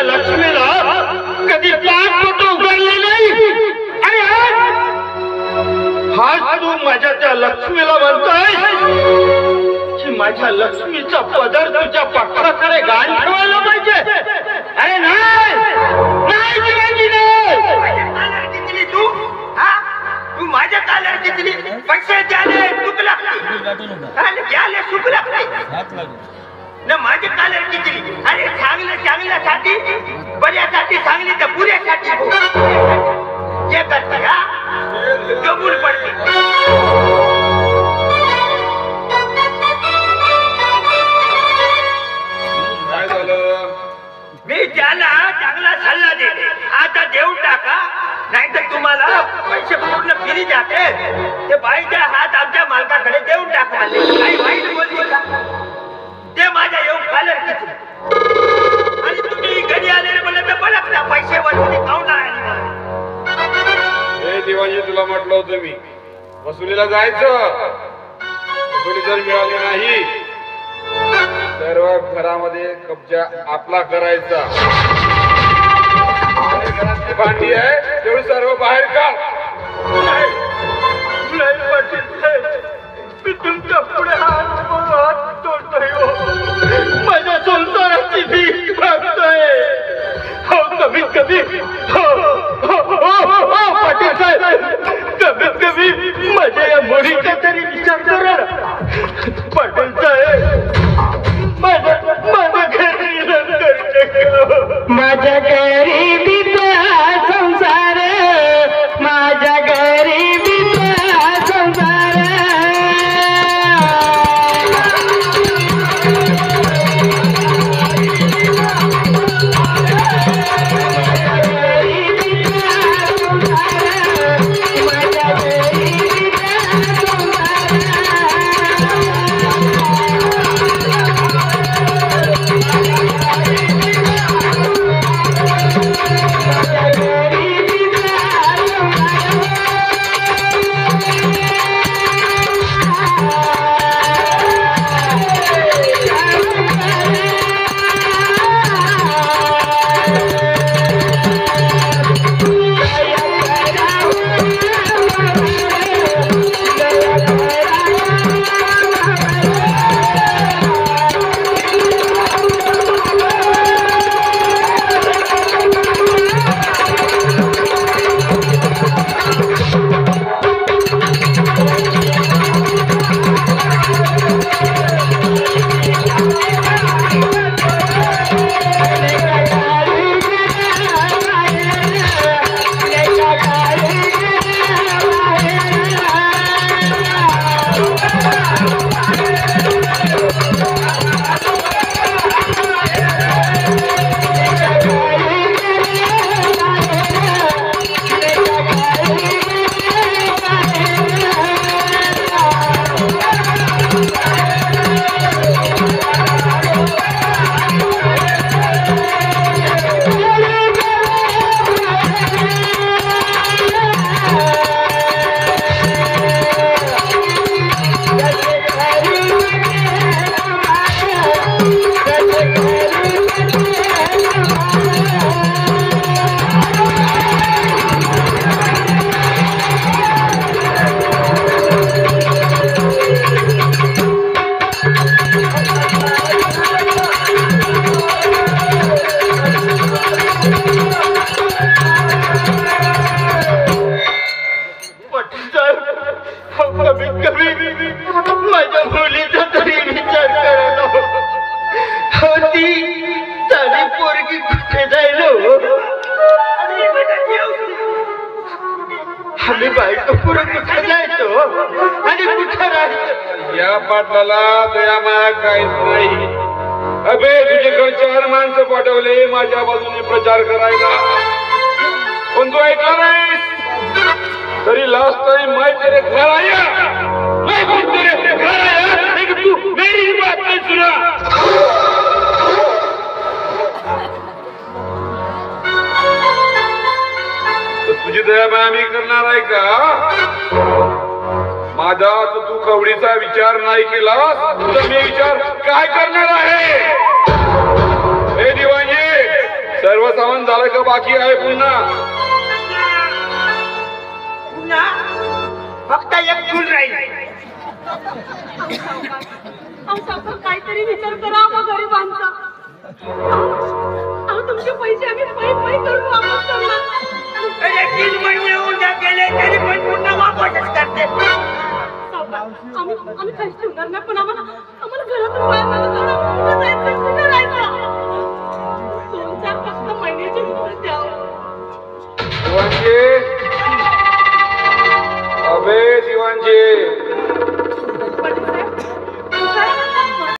लक्ष्मीला कधी पाच बोट उघडले नाही आणि आज तू माझ्या त्या लक्ष्मीला म्हणतोय की माझ्या लक्ष्मीचा पदर तुझ्या पक्षाकडे गाण ठेवायला पाहिजे. अरे नाही नाही शिवाजी नाही. तू तू माझ्या काल्यावर किती पैसे द्याले चूक लागली आणि द्याले चूक लागली ना माझ्या काल्यावर किती. अरे चांगल्यासाठी बऱ्यासाठी चांगली तर पुऱ्यासाठी जे करते हा कबूल पडते. काय झालं? मी त्याला चांगला सल्ला देते. आता देऊ टाका नाही तर तुम्हाला पैसे पूर्ण फिरी जाते. ते बाईच्या हात आमच्या मालकाकडे देऊन टाका. काही वाईट बोलली का ते माझ्या येऊन कालर किती आणि तुम्ही घरी आले मला तर बरं ना पैसे वसुली खाऊन आले. हे दिवाजी तुला म्हटलं होतं मी वसुलीला जायचं. वसुली जर मिळाली नाही सर्व घरामध्ये कब्जा आपला करायचा. घरातली भांडी आहे तेवढी सर्व बाहेर काढ. मी तुमच्या पुढे हात तोडतोय हो. माझ्या संसाराची भीक मागतोय हो. कमीत कमी पाटील साहेब कमीत कमी माझ्या या मुलीचा तरी विचार करा. पाटील साहेब माझ्या घरी माझ्या गरिबीचा संसार माझ्या गरिबीचा संसार माझ्या मुलीचा तरी विचार करायला होती. साधी पोरगी कुठे जायला आम्ही बायको पुढे कुठे जायचो आणि कुठे राहायचो. या पाटलाला दया माया काहीच नाही. अबे तुझ्याकडे 4 माणसं पाठवले माझ्या बाजूने प्रचार करायला पण तू ऐकला नाहीस. तरी लास्ट टाइम मैं तेरे घर आया मैं खुद तेरे घर आया लेकिन तू मेरी बात नहीं सुना. तो तुझी दया माया मी करणार आहे का. माझा तू कवडीचा विचार नाही केला तर मी विचार काय करणार आहे. हे दिवाणी सर्व चलन झालं का बाकी आहे पुन्हा? पुन्हा फक्त एक चूल राहील. काहीतरी विचार करा आम्हा गरिबांचा. तुमचे पैसे आम्ही पै करून वापस करणार. अरे 3 महिने उद्या गेले तरी पण पुन्हा वापसच करते. आम्ही काहीच ठेवणार नाही, पण आम्हाला घरातून बाहेर नका काढा.